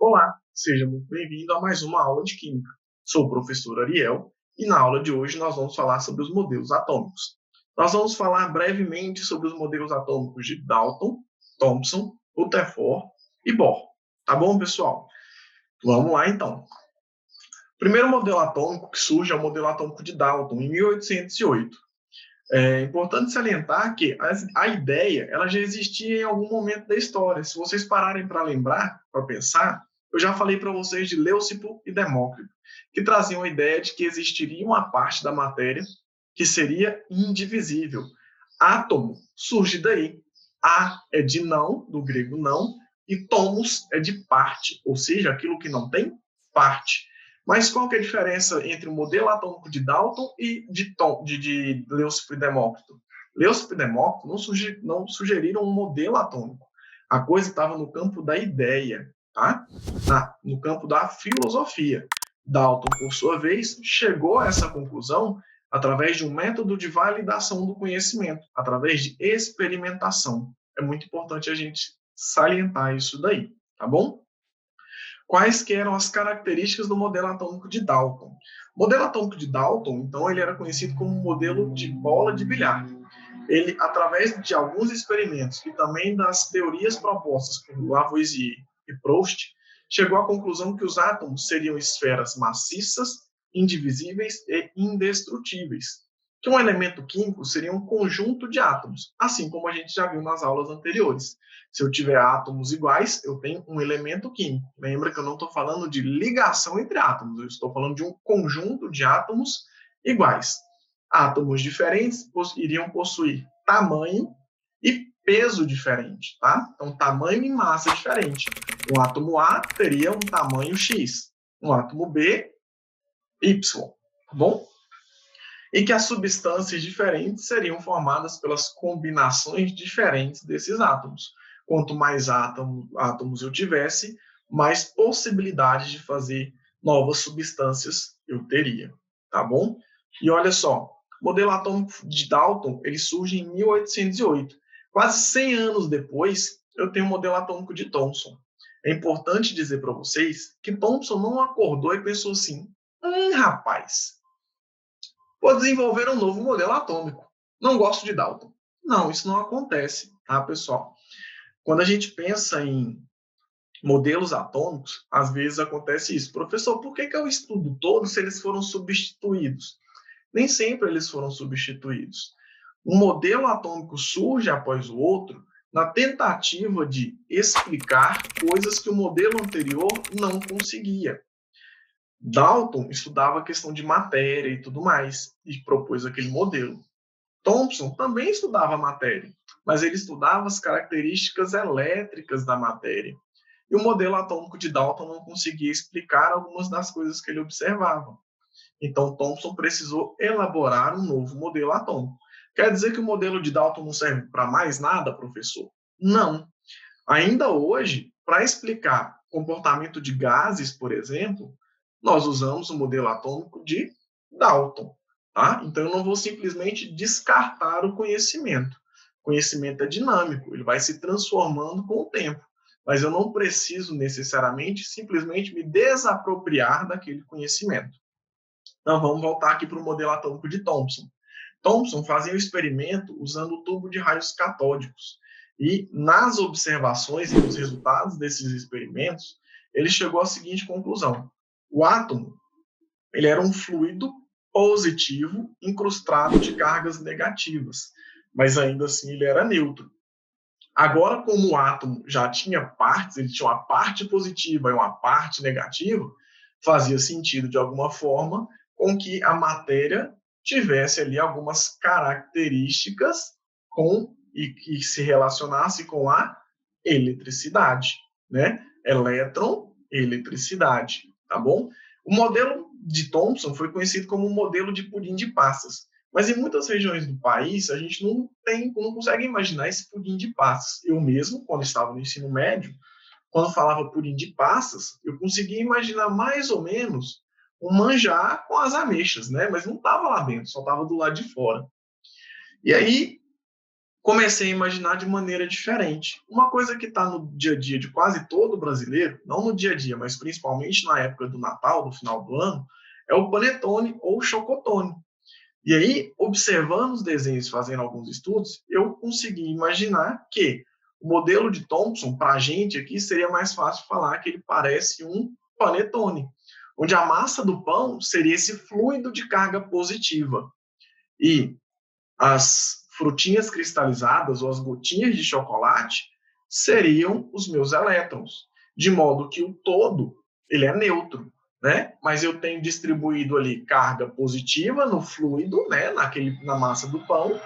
Olá, seja muito bem-vindo a mais uma aula de Química. Sou o professor Ariel e na aula de hoje nós vamos falar sobre os modelos atômicos. Nós vamos falar brevemente sobre os modelos atômicos de Dalton, Thomson, Rutherford e Bohr. Tá bom, pessoal? Vamos lá então. O primeiro modelo atômico que surge é o modelo atômico de Dalton, em 1808. É importante salientar que a ideia ela já existia em algum momento da história. Se vocês pararem para lembrar, para pensar, eu já falei para vocês de Leucipo e Demócrito, que traziam a ideia de que existiria uma parte da matéria que seria indivisível. Átomo surge daí. A é de não, do grego não, e tomos é de parte, ou seja, aquilo que não tem parte. Mas qual que é a diferença entre o modelo atômico de Dalton e de Leucipo e Demócrito? Leucipo e Demócrito não sugeriram um modelo atômico. A coisa estava no campo da ideia, tá? No campo da filosofia. Dalton, por sua vez, chegou a essa conclusão através de um método de validação do conhecimento, através de experimentação. É muito importante a gente salientar isso daí, tá bom? Quais que eram as características do modelo atômico de Dalton? O modelo atômico de Dalton, então, ele era conhecido como modelo de bola de bilhar. Ele, através de alguns experimentos e também das teorias propostas por Lavoisier e Proust, chegou à conclusão que os átomos seriam esferas maciças, indivisíveis e indestrutíveis. Que um elemento químico seria um conjunto de átomos, assim como a gente já viu nas aulas anteriores. Se eu tiver átomos iguais, eu tenho um elemento químico. Lembra que eu não estou falando de ligação entre átomos, eu estou falando de um conjunto de átomos iguais. Átomos diferentes iriam possuir tamanho e peso diferente, tá? Então, tamanho e massa diferente. Um átomo A teria um tamanho X, um átomo B, Y, tá bom? E que as substâncias diferentes seriam formadas pelas combinações diferentes desses átomos. Quanto mais átomos eu tivesse, mais possibilidades de fazer novas substâncias eu teria, tá bom? E olha só, o modelo atômico de Dalton, ele surge em 1808. Quase 100 anos depois, eu tenho o modelo atômico de Thomson. É importante dizer para vocês que Thomson não acordou e pensou assim: rapaz, vou desenvolver um novo modelo atômico. Não gosto de Dalton. Não, isso não acontece, tá, pessoal? Quando a gente pensa em modelos atômicos, às vezes acontece isso. Professor, por que eu estudo todos se eles foram substituídos? Nem sempre eles foram substituídos. Um modelo atômico surge após o outro na tentativa de explicar coisas que o modelo anterior não conseguia. Dalton estudava a questão de matéria e tudo mais, e propôs aquele modelo. Thomson também estudava matéria, mas ele estudava as características elétricas da matéria. E o modelo atômico de Dalton não conseguia explicar algumas das coisas que ele observava. Então, Thomson precisou elaborar um novo modelo atômico. Quer dizer que o modelo de Dalton não serve para mais nada, professor? Não. Ainda hoje, para explicar comportamento de gases, por exemplo, nós usamos o modelo atômico de Dalton. Tá? Então, eu não vou simplesmente descartar o conhecimento. O conhecimento é dinâmico, ele vai se transformando com o tempo. Mas eu não preciso necessariamente simplesmente me desapropriar daquele conhecimento. Então, vamos voltar aqui para o modelo atômico de Thomson. Thomson fazia um experimento usando o tubo de raios catódicos. E nas observações e nos resultados desses experimentos, ele chegou à seguinte conclusão: o átomo ele era um fluido positivo incrustado de cargas negativas, mas ainda assim ele era neutro. Agora, como o átomo já tinha partes, ele tinha uma parte positiva e uma parte negativa, fazia sentido de alguma forma com que a matéria tivesse ali algumas características e que se relacionasse com a eletricidade, né? Elétron, eletricidade, tá bom? O modelo de Thomson foi conhecido como o modelo de pudim de passas, mas em muitas regiões do país a gente não consegue imaginar esse pudim de passas. Eu mesmo, quando estava no ensino médio, quando falava pudim de passas, eu conseguia imaginar mais ou menos um manjar com as ameixas, né? Mas não estava lá dentro, só estava do lado de fora. E aí comecei a imaginar de maneira diferente. Uma coisa que está no dia a dia de quase todo brasileiro, não no dia a dia, mas principalmente na época do Natal, no final do ano, é o panetone ou chocotone. E aí, observando os desenhos, fazendo alguns estudos, eu consegui imaginar que o modelo de Thomson, para a gente aqui, seria mais fácil falar que ele parece um panetone, onde a massa do pão seria esse fluido de carga positiva. E as frutinhas cristalizadas ou as gotinhas de chocolate seriam os meus elétrons, de modo que o todo ele é neutro, né? Mas eu tenho distribuído ali carga positiva no fluido, né, na massa do pão,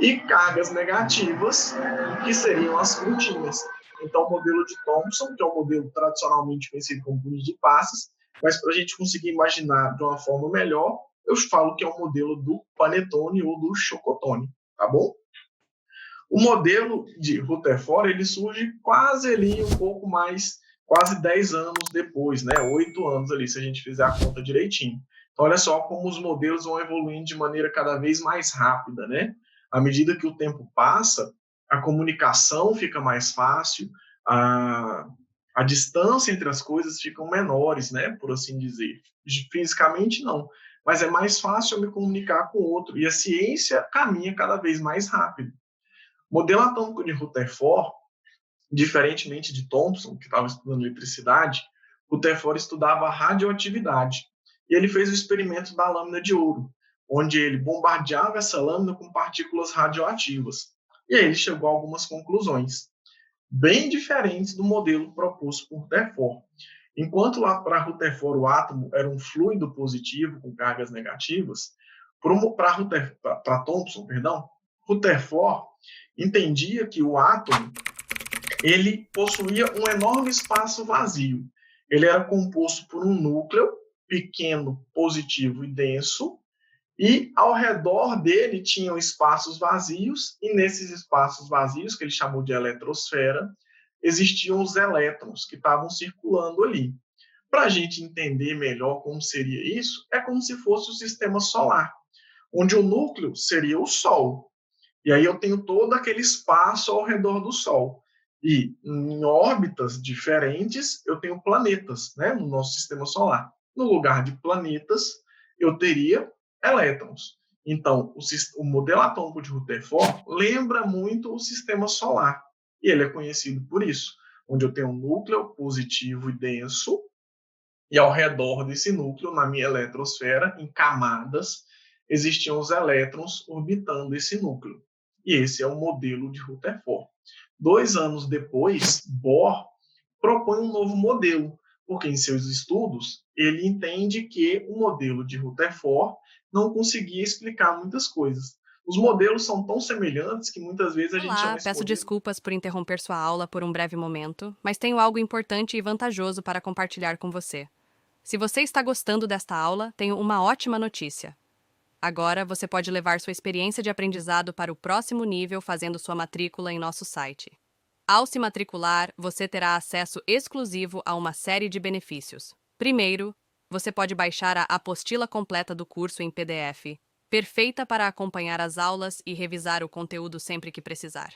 e cargas negativas, que seriam as frutinhas. Então, o modelo de Thomson, que é um modelo tradicionalmente conhecido como bolo de passas, mas para a gente conseguir imaginar de uma forma melhor, eu falo que é o modelo do panetone ou do chocotone, tá bom? O modelo de Rutherford, ele surge quase ali um pouco mais, quase 10 anos depois, né? 8 anos ali, se a gente fizer a conta direitinho. Então, olha só como os modelos vão evoluindo de maneira cada vez mais rápida, né? À medida que o tempo passa, a comunicação fica mais fácil, a distância entre as coisas ficam menores, né? Por assim dizer. Fisicamente, não. Mas é mais fácil eu me comunicar com o outro. E a ciência caminha cada vez mais rápido. O modelo atômico de Rutherford, diferentemente de Thomson, que estava estudando eletricidade, Rutherford estudava a radioatividade. E ele fez o experimento da lâmina de ouro, onde ele bombardeava essa lâmina com partículas radioativas. E aí ele chegou a algumas conclusões, bem diferentes do modelo proposto por Rutherford. Enquanto lá para Rutherford o átomo era um fluido positivo com cargas negativas, para Thomson, perdão, Rutherford entendia que o átomo ele possuía um enorme espaço vazio. Ele era composto por um núcleo pequeno, positivo e denso, e ao redor dele tinham espaços vazios, e nesses espaços vazios, que ele chamou de eletrosfera, existiam os elétrons que estavam circulando ali. Para a gente entender melhor como seria isso, é como se fosse o sistema solar, onde o núcleo seria o Sol. E aí eu tenho todo aquele espaço ao redor do Sol. E em órbitas diferentes, eu tenho planetas, né, no nosso sistema solar. No lugar de planetas, eu teria elétrons. Então, o modelo atômico de Rutherford lembra muito o sistema solar. E ele é conhecido por isso, onde eu tenho um núcleo positivo e denso, e ao redor desse núcleo, na minha eletrosfera, em camadas, existiam os elétrons orbitando esse núcleo. E esse é o modelo de Rutherford. 2 anos depois, Bohr propõe um novo modelo, porque em seus estudos ele entende que o modelo de Rutherford não conseguia explicar muitas coisas. Os modelos são tão semelhantes que muitas vezes a gente chama Olá, esse peço modelo. desculpas por interromper sua aula por um breve momento, mas tenho algo importante e vantajoso para compartilhar com você. Se você está gostando desta aula, tenho uma ótima notícia. Agora você pode levar sua experiência de aprendizado para o próximo nível fazendo sua matrícula em nosso site. Ao se matricular, você terá acesso exclusivo a uma série de benefícios. Primeiro, você pode baixar a apostila completa do curso em PDF, perfeita para acompanhar as aulas e revisar o conteúdo sempre que precisar.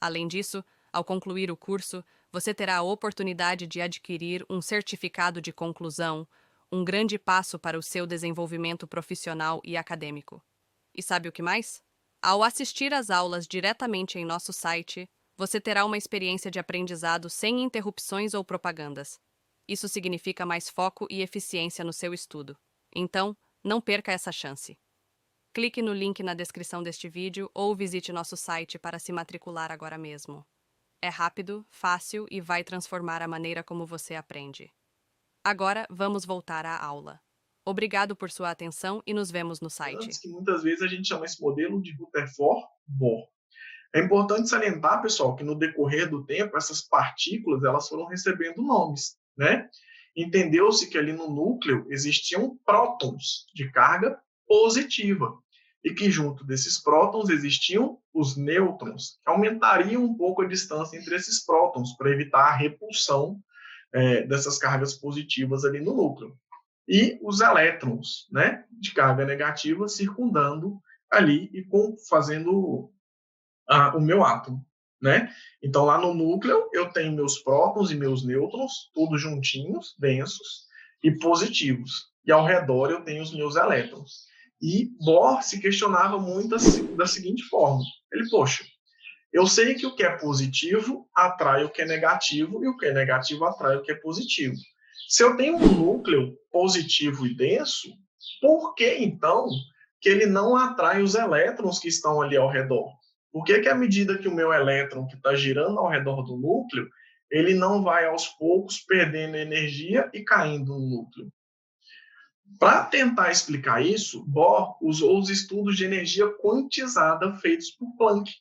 Além disso, ao concluir o curso, você terá a oportunidade de adquirir um certificado de conclusão, um grande passo para o seu desenvolvimento profissional e acadêmico. E sabe o que mais? Ao assistir às aulas diretamente em nosso site, você terá uma experiência de aprendizado sem interrupções ou propagandas. Isso significa mais foco e eficiência no seu estudo. Então, não perca essa chance. Clique no link na descrição deste vídeo ou visite nosso site para se matricular agora mesmo. É rápido, fácil e vai transformar a maneira como você aprende. Agora, vamos voltar à aula. Obrigado por sua atenção e nos vemos no site. Que muitas vezes a gente chama esse modelo de Rutherford-Bohr. É importante salientar, pessoal, que no decorrer do tempo essas partículas elas foram recebendo nomes, né? Entendeu-se que ali no núcleo existiam prótons de carga positiva e que junto desses prótons existiam os nêutrons, que aumentariam um pouco a distância entre esses prótons para evitar a repulsão dessas cargas positivas ali no núcleo. E os elétrons, né, de carga negativa circundando ali e fazendo o meu átomo, né? Então, lá no núcleo, eu tenho meus prótons e meus nêutrons, todos juntinhos, densos e positivos. E ao redor eu tenho os meus elétrons. E Bohr se questionava muito da seguinte forma: ele, poxa, eu sei que o que é positivo atrai o que é negativo e o que é negativo atrai o que é positivo. Se eu tenho um núcleo positivo e denso, por que então que ele não atrai os elétrons que estão ali ao redor? Por que que à medida que o meu elétron que está girando ao redor do núcleo, ele não vai aos poucos perdendo energia e caindo no núcleo? Para tentar explicar isso, Bohr usou os estudos de energia quantizada feitos por Planck.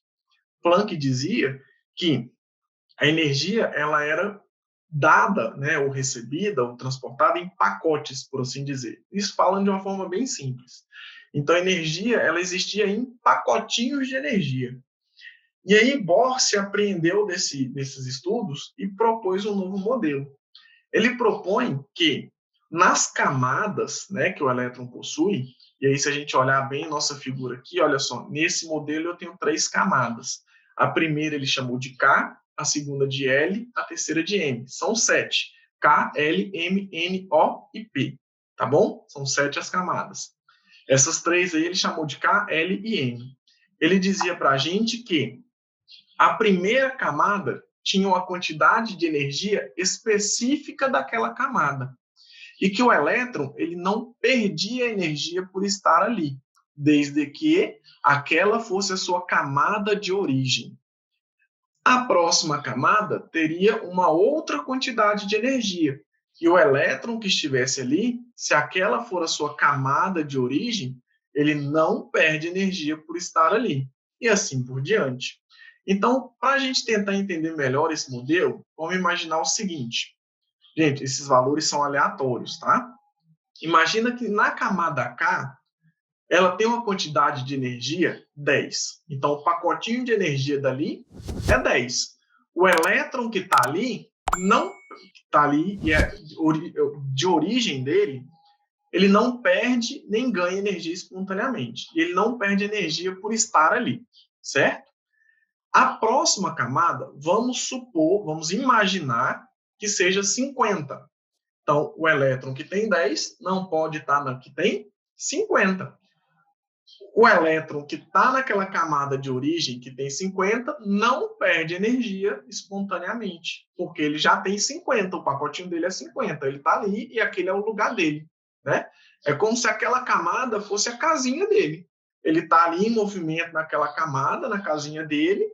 Planck dizia que a energia ela era dada, né, ou recebida, ou transportada em pacotes, por assim dizer. Isso falando de uma forma bem simples. Então, a energia ela existia em pacotinhos de energia. E aí, Bohr se apreendeu desses estudos e propôs um novo modelo. Ele propõe que nas camadas, né, que o elétron possui, e aí se a gente olhar bem nossa figura aqui, olha só, nesse modelo eu tenho 3 camadas. A primeira ele chamou de K, a segunda de L, a terceira de M. São 7. K, L, M, N, O e P. Tá bom? São 7 as camadas. Essas 3 aí ele chamou de K, L e M. Ele dizia para a gente que a primeira camada tinha uma quantidade de energia específica daquela camada e que o elétron ele não perdia energia por estar ali, desde que aquela fosse a sua camada de origem. A próxima camada teria uma outra quantidade de energia e o elétron que estivesse ali, se aquela for a sua camada de origem, ele não perde energia por estar ali e assim por diante. Então, para a gente tentar entender melhor esse modelo, vamos imaginar o seguinte. Gente, esses valores são aleatórios, tá? Imagina que na camada K, ela tem uma quantidade de energia 10. Então, o pacotinho de energia dali é 10. O elétron que está ali, não está ali, e é de origem dele, ele não perde nem ganha energia espontaneamente. Ele não perde energia por estar ali, certo? A próxima camada, vamos supor, vamos imaginar que seja 50. Então, o elétron que tem 10 não pode estar na que tem 50. O elétron que está naquela camada de origem que tem 50 não perde energia espontaneamente, porque ele já tem 50, o pacotinho dele é 50, ele está ali e aquele é o lugar dele, né? É como se aquela camada fosse a casinha dele. Ele está ali em movimento naquela camada, na casinha dele,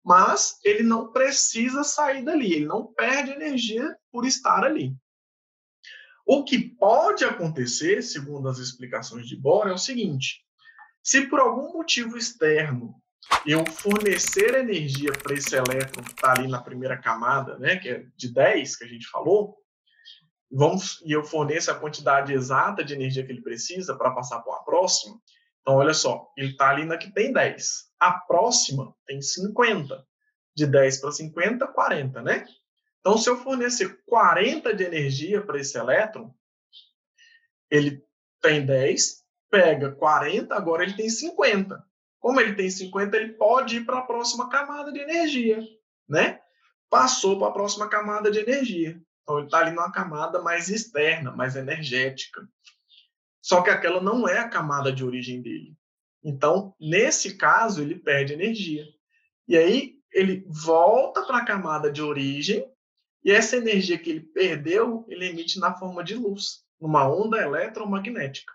mas ele não precisa sair dali, ele não perde energia por estar ali. O que pode acontecer, segundo as explicações de Bohr, é o seguinte: se por algum motivo externo eu fornecer energia para esse elétron que está ali na primeira camada, né, que é de 10, que a gente falou, e eu forneço a quantidade exata de energia que ele precisa para passar para a próxima, então olha só, ele está ali na que tem 10. A próxima tem 50. De 10 para 50, 40, né? Então, se eu fornecer 40 de energia para esse elétron, ele tem 10, pega 40, agora ele tem 50. Como ele tem 50, ele pode ir para a próxima camada de energia, né? Passou para a próxima camada de energia. Então, ele está ali numa camada mais externa, mais energética. Só que aquela não é a camada de origem dele. Então, nesse caso, ele perde energia. E aí, ele volta para a camada de origem e essa energia que ele perdeu, ele emite na forma de luz, numa onda eletromagnética,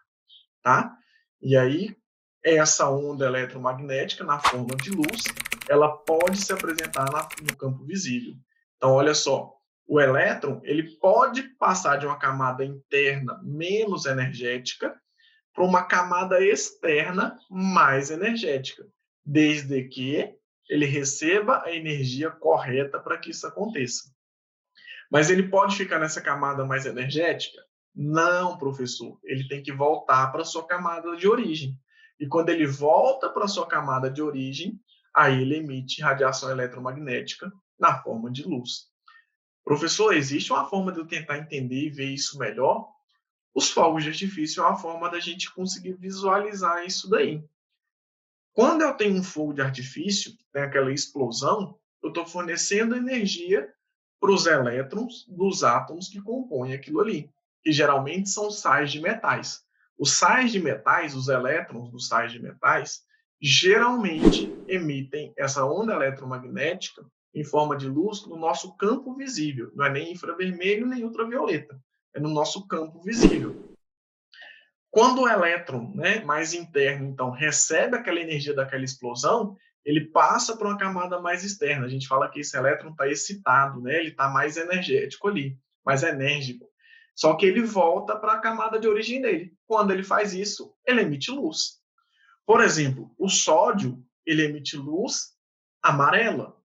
tá? E aí, essa onda eletromagnética, na forma de luz, ela pode se apresentar no campo visível. Então, olha só, o elétron ele pode passar de uma camada interna menos energética para uma camada externa mais energética, desde que ele receba a energia correta para que isso aconteça. Mas ele pode ficar nessa camada mais energética? Não, professor. Ele tem que voltar para a sua camada de origem. E quando ele volta para a sua camada de origem, aí ele emite radiação eletromagnética na forma de luz. Professor, existe uma forma de eu tentar entender e ver isso melhor? Os fogos de artifício é uma forma da gente conseguir visualizar isso daí. Quando eu tenho um fogo de artifício, que tem aquela explosão, eu estou fornecendo energia para os elétrons dos átomos que compõem aquilo ali, que geralmente são sais de metais. Os sais de metais, os elétrons dos sais de metais, geralmente emitem essa onda eletromagnética em forma de luz no nosso campo visível. Não é nem infravermelho nem ultravioleta, é no nosso campo visível. Quando o elétron, né, mais interno, então, recebe aquela energia daquela explosão, ele passa para uma camada mais externa. A gente fala que esse elétron está excitado, né? Ele está mais energético ali, mais enérgico. Só que ele volta para a camada de origem dele. Quando ele faz isso, ele emite luz. Por exemplo, o sódio, ele emite luz amarela,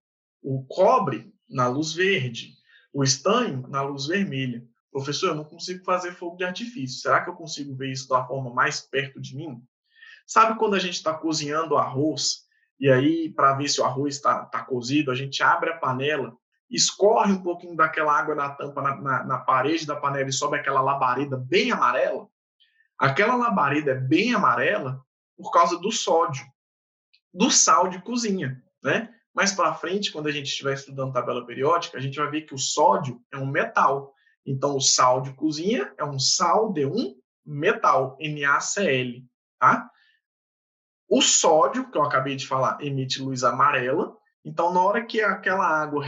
o cobre na luz verde, o estanho na luz vermelha. Professor, eu não consigo fazer fogo de artifício. Será que eu consigo ver isso da forma mais perto de mim? Sabe quando a gente está cozinhando arroz, e aí, para ver se o arroz está cozido, a gente abre a panela, escorre um pouquinho daquela água na tampa, na parede da panela e sobe aquela labareda bem amarela? Aquela labareda é bem amarela por causa do sódio, do sal de cozinha, né? Mais para frente, quando a gente estiver estudando tabela periódica, a gente vai ver que o sódio é um metal. Então, o sal de cozinha é um sal de um metal, NaCl, tá? O sódio, que eu acabei de falar, emite luz amarela. Então, na hora que aquela água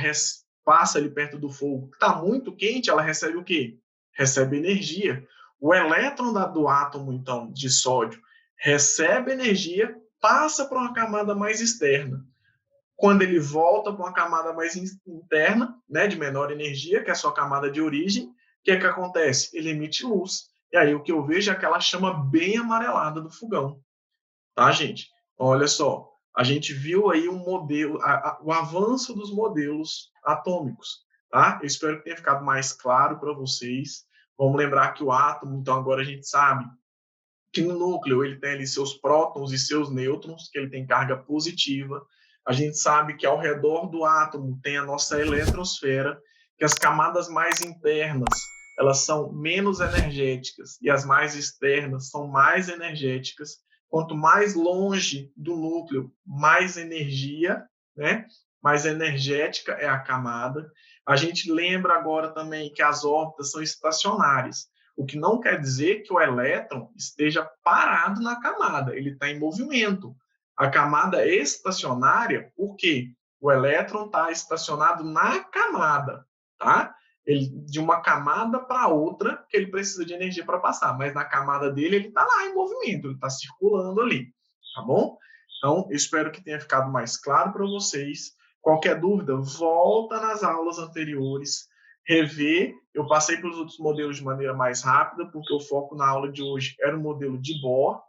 passa ali perto do fogo, que está muito quente, ela recebe o quê? Recebe energia. O elétron do átomo, então, de sódio, recebe energia, passa para uma camada mais externa. Quando ele volta para uma camada mais interna, né, de menor energia, que é a sua camada de origem, o que é que acontece? Ele emite luz. E aí o que eu vejo é aquela chama bem amarelada do fogão. Tá, gente? Então, olha só, a gente viu aí um modelo, o avanço dos modelos atômicos, tá? Eu espero que tenha ficado mais claro para vocês. Vamos lembrar que o átomo, então agora a gente sabe que no núcleo ele tem ali seus prótons e seus nêutrons, que ele tem carga positiva. A gente sabe que ao redor do átomo tem a nossa eletrosfera, que as camadas mais internas elas são menos energéticas e as mais externas são mais energéticas. Quanto mais longe do núcleo, mais energia, né? Mais energética é a camada. A gente lembra agora também que as órbitas são estacionárias, o que não quer dizer que o elétron esteja parado na camada, ele está em movimento. A camada é estacionária, por quê? O elétron está estacionado na camada, tá? Ele, de uma camada para outra, que ele precisa de energia para passar, mas na camada dele ele está lá em movimento, ele está circulando ali, tá bom? Então, eu espero que tenha ficado mais claro para vocês. Qualquer dúvida, volta nas aulas anteriores, rever. Eu passei para os outros modelos de maneira mais rápida, porque o foco na aula de hoje era o modelo de Bohr.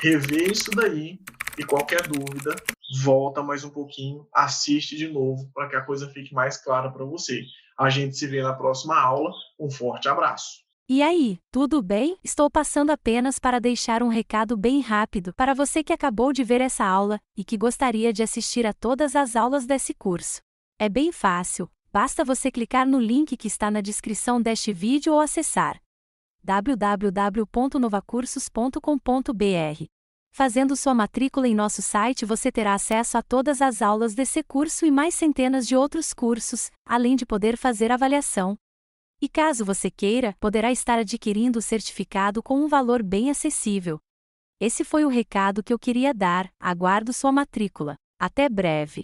Rever isso daí e qualquer dúvida, volta mais um pouquinho, assiste de novo para que a coisa fique mais clara para você. A gente se vê na próxima aula. Um forte abraço. E aí, tudo bem? Estou passando apenas para deixar um recado bem rápido para você que acabou de ver essa aula e que gostaria de assistir a todas as aulas desse curso. É bem fácil, basta você clicar no link que está na descrição deste vídeo ou acessar www.novacursos.com.br. Fazendo sua matrícula em nosso site você terá acesso a todas as aulas desse curso e mais centenas de outros cursos, além de poder fazer avaliação. E caso você queira, poderá estar adquirindo o certificado com um valor bem acessível. Esse foi o recado que eu queria dar, aguardo sua matrícula. Até breve!